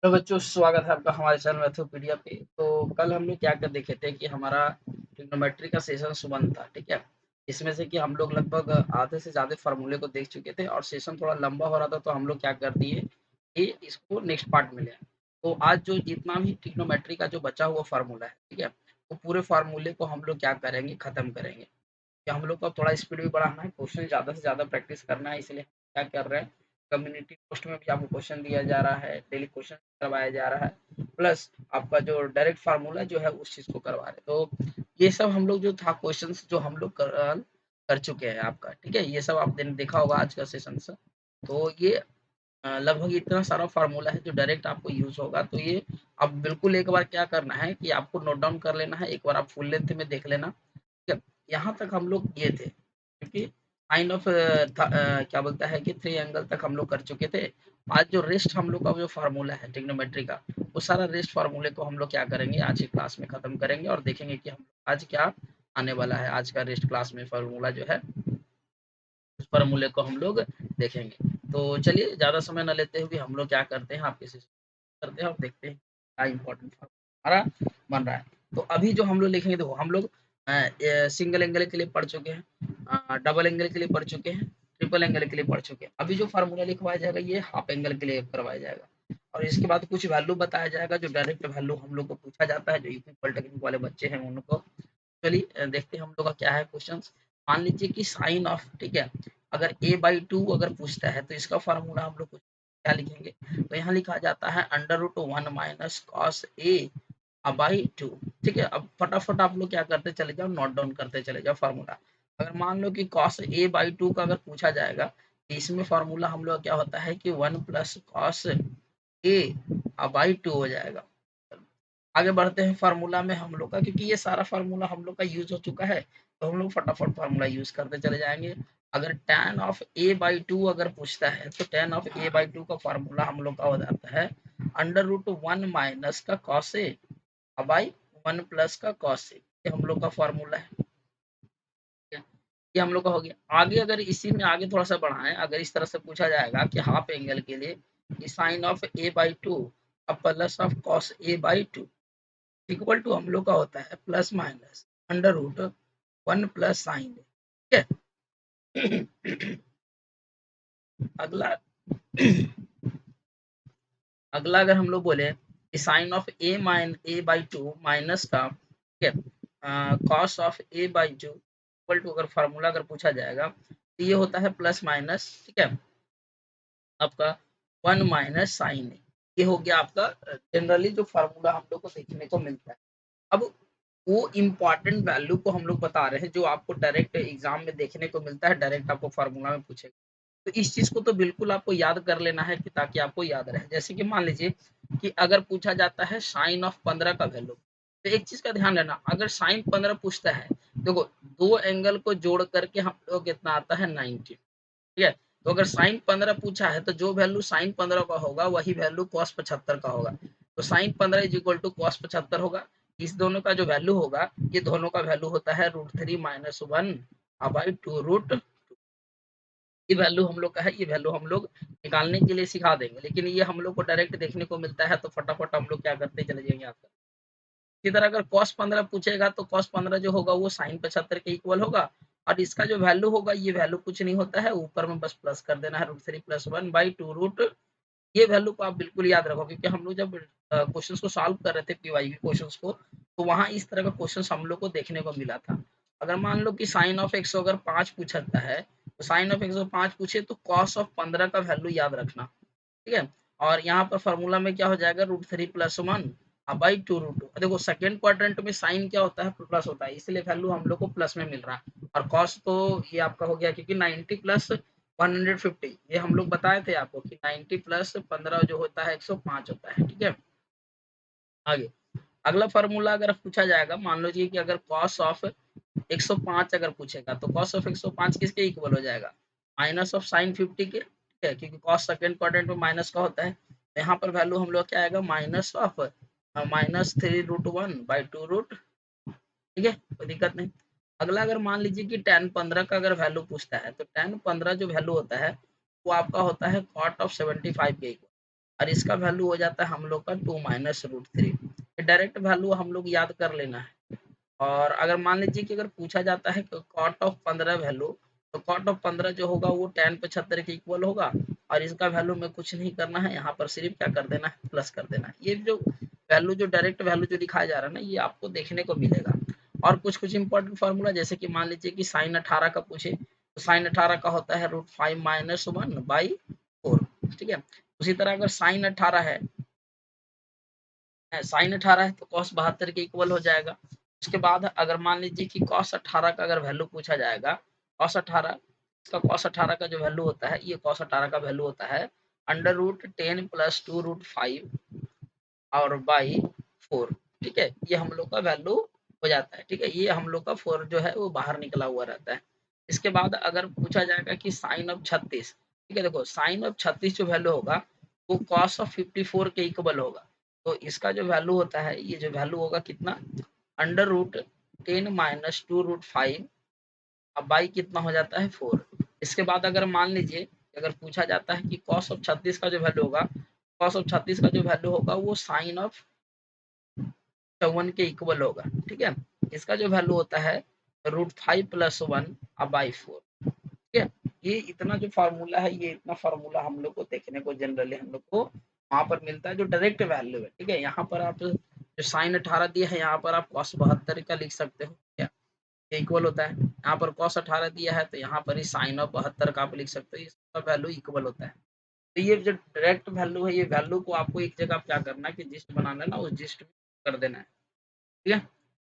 तो बच्चों स्वागत है आपका हमारे चैनल मैथोपीडिया पे। तो कल हम लोग क्या कर देखे थे कि हमारा ट्रिग्नोमेट्री का सेशन सुमन था, ठीक है। इसमें से कि हम लोग लगभग आधे से ज़्यादा फार्मूले को देख चुके थे और सेशन थोड़ा लंबा हो रहा था, तो हम लोग क्या कर दिए कि इसको नेक्स्ट पार्ट में ले आए। तो आज जो जितना भी ट्रिग्नोमेट्री का जो बचा हुआ फार्मूला है, ठीक है, वो पूरे फार्मूले को हम लोग क्या करेंगे, खत्म करेंगे। कि हम लोग को थोड़ा स्पीड भी बढ़ाना है, क्वेश्चन ज़्यादा से ज़्यादा प्रैक्टिस करना है, इसलिए हम क्या कर रहे हैं, कम्युनिटी पोस्ट में भी आपको क्वेश्चन दिया जा रहा है, डेली क्वेश्चन करवाया जा रहा है, प्लस आपका जो डायरेक्ट फार्मूला जो है उस चीज़ को करवा रहे हैं। तो ये सब हम लोग जो था क्वेश्चन जो हम लोग कर चुके हैं आपका, ठीक है। ये सब आपने देखा होगा आज का सेशन से। तो ये लगभग इतना सारा फार्मूला है जो डायरेक्ट आपको यूज होगा। तो ये आप बिल्कुल एक बार क्या करना है कि आपको नोट डाउन कर लेना है, एक बार आप फुल लेंथ में देख लेना। यहाँ तक हम लोग ये थे, क्योंकि काइंड ऑफ क्या बोलता है कि थ्री एंगल तक हम लोग कर चुके थे। आज जो रेस्ट हम लोग का जो फार्मूला है ट्रिग्नोमेट्री का, वो सारा रेस्ट फार्मूले को हम लोग क्या करेंगे, आज की क्लास में खत्म करेंगे और देखेंगे कि हम आज क्या आने वाला है। आज का रेस्ट क्लास में फार्मूला जो है उस फार्मूले को हम लोग देखेंगे। तो चलिए ज़्यादा समय न लेते हुए हम लोग क्या करते हैं, आपके करते हैं और देखते हैं क्या इंपॉर्टेंट हमारा बन रहा है। तो अभी जो हम लोग लिखेंगे, देखो हम लोग सिंगल एंगल के लिए पढ़ चुके हैं, डबल एंगल के लिए पढ़ चुके हैं, ट्रिपल एंगल के लिए पढ़ चुके हैं। अभी जो फार्मूला लिखवाया जाएगा ये हाफ एंगल के लिए करवाया जाएगा, और इसके बाद कुछ वैल्यू बताया जाएगा जो डायरेक्ट वैल्यू हम लोग को पूछा जाता है, जो यूपी पॉलिटेक्निक वाले बच्चे हैं उनको। चलिए देखते हैं हम लोग का क्या है क्वेश्चन। मान लीजिए कि साइन ऑफ, ठीक है, अगर a/2 अगर पूछता है तो इसका फार्मूला हम लोग क्या लिखेंगे। तो यहाँ लिखा जाता है √1 माइनस कॉस a/2, ठीक है। अब फटाफट आप लोग क्या करते चले जाओ, नोट डाउन करते चले जाओ फार्मूला। अगर मान लो कि कॉस a/2 का अगर पूछा जाएगा तो इसमें फार्मूला हम लोग क्या होता है कि 1 प्लस कॉस a/2 हो जाएगा। आगे बढ़ते हैं फार्मूला में हम लोग का, क्योंकि ये सारा फार्मूला हम लोग का यूज हो चुका है, तो हम लोग फटाफट फार्मूला यूज करते चले जाएंगे। अगर tan ऑफ a/2 अगर पूछता है तो tan ऑफ a/2 का फार्मूला हम लोग का हो जाता है √1 माइनस का cos a बाई 1 प्लस का cos a। ये हम लोग का फार्मूला है, ये हम लोग का हो गया। आगे अगर इसी में आगे थोड़ा सा बढ़ाएं, अगर इस तरह से पूछा जाएगा कि हाफ एंगल के लिए sine of a/2 plus of cos a/2 equal to हम लोग का होता है प्लस माइनस √1 प्लस साइन, ठीक है। अगला अगला अगर हम लोग बोले कि साइन ऑफ a/2 माइनस का, ठीक है, cos of a/2 equal to अगर फार्मूला अगर पूछा जाएगा तो ये होता है प्लस माइनस, ठीक है, आपका 1 माइनस साइन ए। ये हो गया आपका जनरली जो फार्मूला हम लोग को देखने को मिलता है। अब वो इम्पोर्टेंट वैल्यू को हम लोग बता रहे हैं जो आपको डायरेक्ट एग्जाम में देखने को मिलता है, डायरेक्ट आपको फार्मूला में पूछेगा। तो इस चीज को तो बिल्कुल आपको याद कर लेना है कि ताकि आपको याद रहे। जैसे कि मान लीजिए कि अगर पूछा जाता है साइन ऑफ 15 का वैल्यू, तो एक चीज का ध्यान रखना, अगर साइन 15 पूछता है, देखो दो एंगल को जोड़ करके हम लोग कितना आता है 90, ठीक है। तो अगर साइन 15 पूछा है तो जो वैल्यू साइन 15 का होगा वही वैल्यू कॉस 75 का होगा। तो sine 15 is equal to cos 75 होगा। इस दोनों का जो वैल्यू होगा, ये दोनों का वैल्यू होता है √3 माइनस 1 बाई 2 ये वैल्यू हम लोग का है, ये वैल्यू हम लोग निकालने के लिए सिखा देंगे, लेकिन ये हम लोग को डायरेक्ट देखने को मिलता है, तो फटाफट हम लोग क्या करते चले जाएंगे आपका। इसी तरह अगर कॉस 15 पूछेगा तो कॉस 15 जो होगा वो साइन 75 के इक्वल होगा, और इसका जो वैल्यू होगा ये वैल्यू कुछ नहीं होता है, ऊपर में बस प्लस कर देना है √3 प्लस 1 बाई 2 रूट। ये वैल्यू को आप बिल्कुल याद रखो, क्योंकि हम लोग जब क्वेश्चंस को सॉल्व कर रहे थे पीवाईक्यू क्वेश्चंस को, तो वहां इस तरह का क्वेश्चंस हम लोग को देखने को मिला था। अगर मान लो कि साइन ऑफ 105 पूछता है, तो साइन ऑफ 105 पूछे तो कॉस ऑफ 15 का वैल्यू याद रखना, ठीक है। और यहाँ पर फॉर्मूला में क्या हो जाएगा √3 प्लस 1 बाई 2 √2। देखो सेकेंड क्वाड्रेंट में साइन क्या होता है, प्लस होता है, इसलिए वैल्यू हम लोग को प्लस में मिल रहा है। और कॉस तो ये आपका हो गया, क्योंकि 90 प्लस 150, ये हम लोग बताए थे आपको कि 90 प्लस 15 जो होता है 105 होता है, ठीक है। आगे अगला फार्मूला अगर पूछा जाएगा, मान लीजिए कि अगर cos ऑफ 105 अगर पूछेगा तो cos ऑफ 105 किसके इक्वल हो जाएगा, माइनस ऑफ साइन 50 के, ठीक है, क्योंकि cos सेकेंड क्वाड्रेंट में माइनस का होता है। तो यहाँ पर वैल्यू हम लोग क्या आएगा, माइनस ऑफ -3 √1 बाई 2 रूट, ठीक है, कोई दिक्कत नहीं। अगला अगर मान लीजिए कि tan 15 का अगर वैल्यू पूछता है, तो tan 15 जो वैल्यू होता है वो आपका होता है cot ऑफ 75 के इक्वल। और इसका वैल्यू हो जाता है हम लोग का 2 minus root three. Direct value हम लोग याद कर लेना है। और अगर मान लीजिए कि अगर पूछा जाता है कॉट ऑफ 15 वैल्यू, तो कॉट ऑफ 15 जो होगा वो tan 75 के इक्वल होगा। और इसका वैल्यू में कुछ नहीं करना है, यहाँ पर सिर्फ क्या कर देना है, प्लस कर देना है। ये जो वैल्यू जो डायरेक्ट वैल्यू जो दिखाया जा रहा है ना, ये आपको देखने को मिलेगा। और कुछ कुछ इंपॉर्टेंट फार्मूला, जैसे कि मान लीजिए कि साइन 18 का पूछे, तो साइन 18 का होता है √5 माइनस 1/4। ठीक है, उसी तरह अगर साइन 18 है, साइन 18 है तो कॉस 72 के इक्वल हो जाएगा। उसके बाद अगर मान लीजिए कि कॉस 18 का अगर वैल्यू पूछा जाएगा, कॉस 18 इसका कॉस 18 का जो वैल्यू होता है, ये कॉस 18 का वैल्यू होता है √10 + 2√5 और बाई 4। ठीक है, ये हम लोग का वैल्यू हो जाता है। ठीक है, ये हम लोग का 4 जो है वो बाहर निकला हुआ रहता है। इसके बाद अगर पूछा जाएगा कि साइन ऑफ 36, ठीक है, देखो साइन ऑफ 36 जो वैल्यू होगा वो कॉस ऑफ 54 के इक्वल होगा। तो इसका जो वैल्यू होता है, ये जो वैल्यू होगा कितना, √10 - 2√5 अब बाई कितना हो जाता है 4। इसके बाद अगर मान लीजिए अगर पूछा जाता है कि कॉस ऑफ 36 का जो वैल्यू होगा, कॉस ऑफ 36 का जो वैल्यू होगा वो साइन ऑफ 54 के इक्वल होगा। ठीक है, इसका जो वैल्यू होता है √5 + 1/4। ठीक है, ये इतना जो फार्मूला है, ये इतना फार्मूला हम लोग को देखने को जनरली हम लोग को वहां पर मिलता है जो डायरेक्ट वैल्यू है। ठीक है, यहाँ पर आप जो साइन 18 दिया है, यहाँ पर आप कॉस 72 का लिख सकते हो, क्या इक्वल होता है। यहाँ पर कॉस 18 दिया है तो यहाँ पर ही साइन ऑफ 72 का आप लिख सकते हो, इसका वैल्यू इक्वल होता है। तो ये जो डायरेक्ट वैल्यू है, ये वैल्यू को आपको एक जगह आप क्या करना है कि जिस्ट बनाना है ना, उस जिस्ट में कर देना है। ठीक है,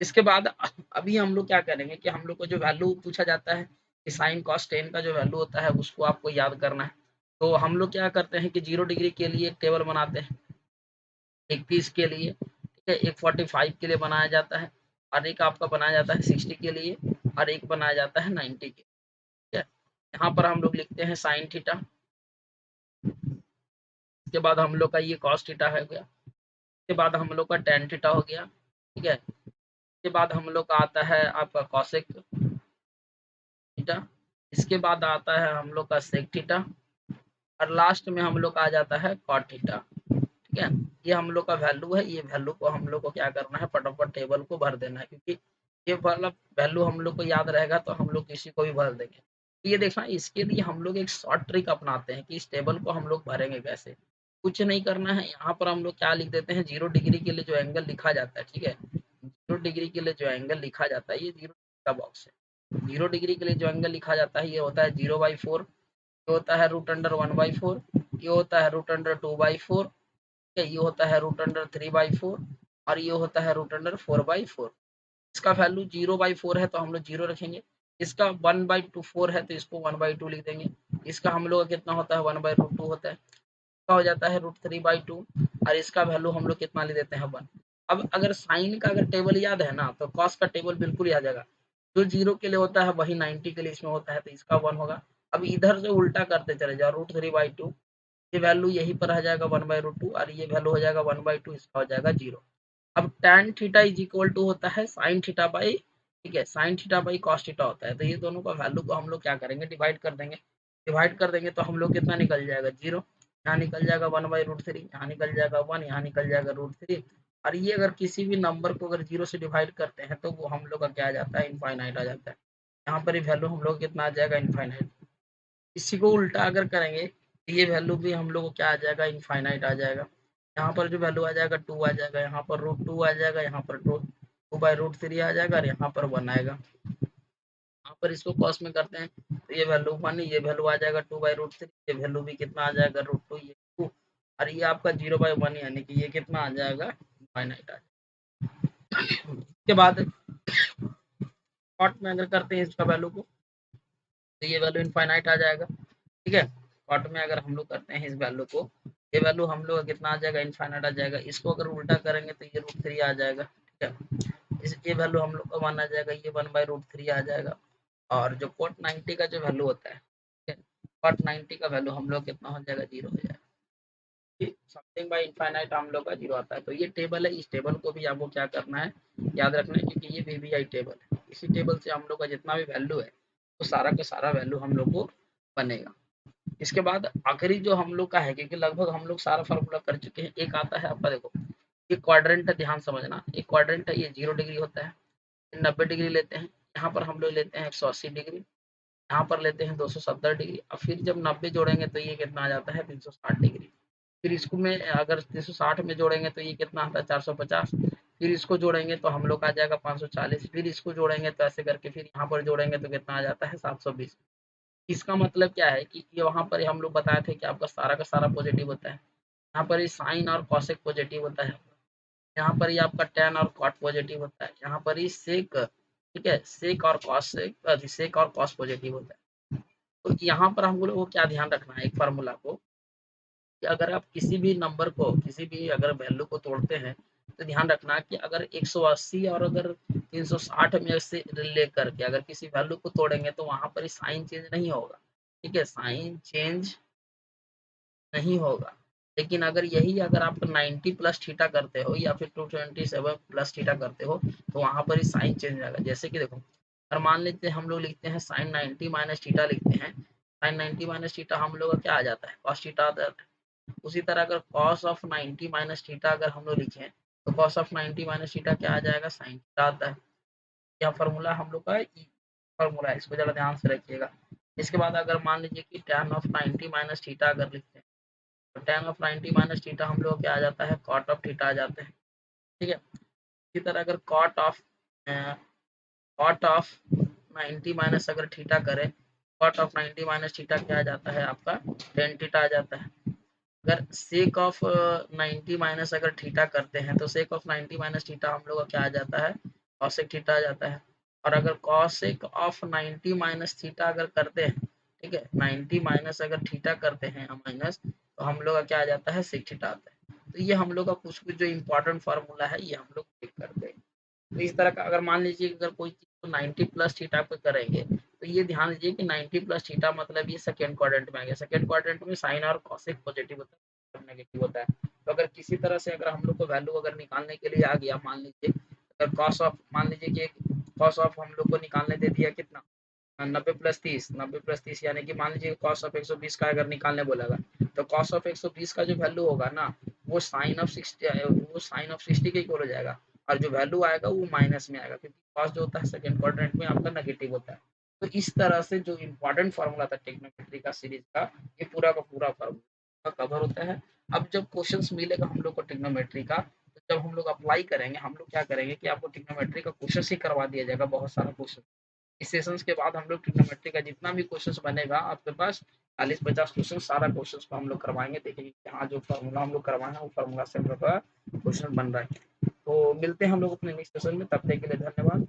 इसके बाद अभी हम लोग क्या करेंगे कि हम लोग को जो वैल्यू पूछा जाता है कि साइन कॉस 10 का जो वैल्यू होता है उसको आपको याद करना है। तो हम लोग क्या करते हैं कि 0 डिग्री के लिए एक टेबल बनाते हैं, एक 30 के लिए, ठीक है, एक 45 के लिए बनाया जाता है, और एक आपका बनाया जाता है 60 के लिए, और एक बनाया जाता है 90 के। ठीक है, यहाँ पर हम लोग लिखते हैं साइन थीटा। इसके बाद हम लोग का ये कॉस थीटा है गया। इसके बाद हम लोग का टेन थीटा हो गया। ठीक है, इसके बाद हम लोग का आता है आपका कॉसेक थीटा। इसके बाद आता है हम लोग का सेक थीटा, और लास्ट में हम लोग का आ जाता है कॉट थीटा। ठीक है, ये हम लोग का वैल्यू है। ये वैल्यू को हम लोग को क्या करना है, फटाफट टेबल को भर देना है, क्योंकि ये वाला वैल्यू हम लोग को याद रहेगा तो हम लोग किसी को भी भर देंगे। ये देखना, इसके लिए हम लोग एक शॉर्ट ट्रिक अपनाते हैं कि इस टेबल को हम लोग भरेंगे कैसे। कुछ नहीं करना है, यहाँ पर हम लोग क्या लिख देते हैं, 0 डिग्री के लिए जो एंगल लिखा जाता है, ठीक है, 0 डिग्री के लिए जो एंगल लिखा जाता है, ये 0 का बॉक्स है। 0 डिग्री के लिए जो एंगल लिखा जाता है ये होता है 0/4, ये होता है √1/4, ये होता है √2/4, ये होता है √3/4, और ये होता है √4/4। इसका वैल्यू 0/4 है तो हम लोग 0 रखेंगे। इसका 1/4 है तो इसको 1/2 लिख देंगे। इसका हम लोग कितना होता है, 1/√2 होता है। इसका हो जाता है √3/2, और इसका वैल्यू हम लोग कितना ले देते हैं, 1। अब अगर साइन का अगर टेबल याद है ना, तो कॉस का टेबल बिल्कुल याद आ जाएगा। जो 0 के लिए होता है वही 90 के लिए इसमें होता है, तो इसका 1 होगा। अब इधर से उल्टा करते चले जाओ, √3/2, ये वैल्यू यहीं पर आ जाएगा 1/√2, और ये वैल्यू हो जाएगा 1/2, इसका हो जाएगा 0। अब tan theta is equal to होता है साइन थीटा बाई, ठीक है, sine theta by cos theta होता है। तो ये दोनों का वैल्यू को हम लोग क्या करेंगे, डिवाइड कर देंगे। डिवाइड कर देंगे तो हम लोग कितना निकल जाएगा, 0। यहाँ निकल जाएगा 1/√3, यहाँ निकल जाएगा 1, यहाँ निकल जाएगा √3। और ये अगर किसी भी नंबर को अगर 0 से डिवाइड करते हैं तो वो हम लोग का क्या आ जाता है, इनफाइनाइट आ जाता है। यहाँ पर ही वैल्यू हम लोग कितना आ जाएगा, इनफाइनाइट। इसी को उल्टा अगर करेंगे तो ये वैल्यू भी हम लोग को क्या आ जाएगा, इनफाइनाइट आ जाएगा। यहाँ पर जो वैल्यू आ जाएगा 2 आ जाएगा, यहाँ पर √2 आ जाएगा, यहाँ पर 2/√3 आ जाएगा, और यहाँ पर 1 आएगा। यहाँ पर इसको कॉस में करते हैं तो ये वैल्यू 1, ये वैल्यू आ जाएगा 2/√3, ये वैल्यू भी कितना आ जाएगा, √2, ये 2, और ये आपका 0/1, यानी कि ये कितना आ जाएगा, इनफाइनाइट आ जाएगा। इसके बाद कॉट में अगर करते हैं इसका वैल्यू को, तो ये वैल्यू इनफाइनाइट आ जाएगा। ठीक है, कॉट में अगर हम लोग करते हैं इस वैल्यू को, ये वैल्यू हम लोग कितना आ जाएगा, इनफाइनाइट आ जाएगा। इसको अगर उल्टा करेंगे तो ये √3 आ जाएगा। ठीक है, इस ये वैल्यू हम लोग का 1 आ जाएगा, ये 1/√3 आ जाएगा। और जो कॉट 90 का जो वैल्यू होता है, ठीक है, कॉट 90 का वैल्यू हम लोग कितना हो जाएगा, 0 हो जाएगा। समथिंग बाय इनफाइनाइट हम लोग का 0 आता है। तो ये टेबल है, इस टेबल को भी आपको क्या करना है, याद रखना है, क्योंकि ये वीबीआई टेबल है। इसी टेबल से हम लोग का जितना भी वैल्यू है वो सारा का सारा वैल्यू हम लोग को बनेगा। इसके बाद आखिरी जो हम लोग का है, क्योंकि लगभग हम लोग सारा फार्मूला कर चुके हैं। एक आता है आपका, देखो ये क्वाड्रेंट है, ध्यान समझना, एक क्वाड्रेंट है, ये 0 डिग्री होता है, 90 डिग्री लेते हैं, यहाँ पर हम लोग लेते हैं 180 डिग्री, यहाँ पर लेते हैं 270 डिग्री, और फिर जब 90 जोड़ेंगे तो ये कितना आ जाता है 360 डिग्री। फिर इसको में अगर 360 में जोड़ेंगे तो ये कितना आता है 450, फिर इसको जोड़ेंगे तो हम लोग आ जाएगा 540, फिर इसको जोड़ेंगे तो ऐसे करके फिर यहाँ पर जोड़ेंगे तो कितना आ जाता है 720। इसका मतलब क्या है कि ये वहाँ पर हम लोग बताए थे कि आपका सारा का सारा पॉजिटिव होता है, यहाँ पर ये साइन और कॉसेक पॉजिटिव होता है, यहाँ पर ये आपका टैन और कॉट पॉजिटिव होता है, यहाँ पर ये सेक, ठीक है, सेक और कॉसेक, सेक और कॉस पॉजिटिव होता है। तो यहाँ पर हम लोग को क्या ध्यान रखना है एक फार्मूला को, कि अगर आप किसी भी नंबर को, किसी भी अगर वैल्यू को तोड़ते हैं तो ध्यान रखना कि अगर 180 और अगर 360 में से लेकर के अगर किसी वैल्यू को तोड़ेंगे तो वहां पर साइन चेंज नहीं होगा, ठीक है, साइन चेंज नहीं होगा। लेकिन अगर यही अगर आप 90 प्लस थीटा करते हो या फिर 227 प्लस थीटा करते हो तो वहां पर साइन चेंज आएगा। जैसे कि देखो, अगर मान लेते हैं हम लोग लिखते हैं साइन 90 माइनस थीटा लिखते हैं, साइन 90 माइनस थीटा हम लोग का क्या आ जाता है कॉस थीटा आ जाता है। उसी तरह अगर कॉस ऑफ 90 माइनस थीटा अगर हम लोग लिखें तो कॉस ऑफ 90 माइनस थीटा क्या आ जाएगा साइन थीटा आता है। यह फॉर्मूला हम लोग का फॉर्मूला है, इसको जरा ध्यान से रखिएगा। इसके बाद अगर मान लीजिए कि tan ऑफ 90 माइनस थीटा अगर लिखते हैं तो tan ऑफ 90 माइनस थीटा हम लोग क्या आ जाता है cot ऑफ थीटा आ जाता है, ठीक है। इसी तरह अगर cot ऑफ 90 माइनस अगर थीटा करें, cot ऑफ 90 माइनस थीटा क्या आ जाता है आपका tan थीटा आ जाता है। अगर सेक ऑफ 90 माइनस अगर थीटा करते हैं तो सेक ऑफ 90 माइनस थीटा हम लोग का क्या आ जाता है कॉसेक थीटा आ जाता है। और अगर कॉसेक ऑफ 90 माइनस थीटा अगर करते हैं, ठीक है, 90 माइनस अगर थीटा करते हैं माइनस, तो हम लोग का क्या आ जाता है सेक थीटा आता है। तो ये हम लोग का कुछ कुछ जो इम्पोर्टेंट फार्मूला है ये हम लोग चेक करते हैं। तो इस तरह का अगर मान लीजिए अगर कोई चीज को 90 प्लस थीटा पे करेंगे तो ये ध्यान दीजिए कि 90 प्लस थीटा मतलब ये सेकेंड क्वाड्रेंट में आ गया। सेकेंड क्वाड्रेंट में साइन और कॉसेक पॉजिटिव होता है, नेगेटिव होता है। तो अगर किसी तरह से अगर हम लोग को वैल्यू अगर निकालने के लिए आ गया, मान लीजिए अगर कॉस ऑफ, मान लीजिए कि कॉस ऑफ हम लोग को निकालने दे दिया कितना 90 प्लस 30, 90 प्लस 30 यानी कि मान लीजिए कॉस ऑफ 120 का अगर निकालने बोलेगा तो कॉस ऑफ 120 का जो वैल्यू होगा ना वो साइन ऑफ 60, वो साइन ऑफ 60 के इक्वल हो जाएगा, और जो वैल्यू आएगा वो माइनस में आएगा, क्योंकि कॉस जो होता है सेकंड क्वाड्रेंट में आपका नेगेटिव होता है। तो इस तरह से जो इम्पोर्टेंट फार्मूला था ट्रिग्नोमेट्री का सीरीज का, ये पूरा का पूरा फार्मूला कवर होता है। अब जब क्वेश्चंस मिलेगा हम लोग को ट्रिग्नोमेट्री का, तो जब हम लोग अप्लाई करेंगे हम लोग क्या करेंगे कि आपको ट्रिग्नोमेट्री का क्वेश्चन ही करवा दिया जाएगा, बहुत सारा क्वेश्चन। इस सेशंस के बाद हम लोग ट्रिग्नोमेट्री का जितना भी क्वेश्चंस बनेगा आपके पास 40-50 क्वेश्चन, सारा क्वेश्चंस को हम लोग करवाएंगे, देखेंगे कि हाँ जो फार्मूला हम लोग करवाए हैं वो फार्मूला से हम लोग का क्वेश्चन बन रहा है। तो मिलते हैं हम लोग अपने नेक्स्ट सेशन में, तब तक के लिए धन्यवाद।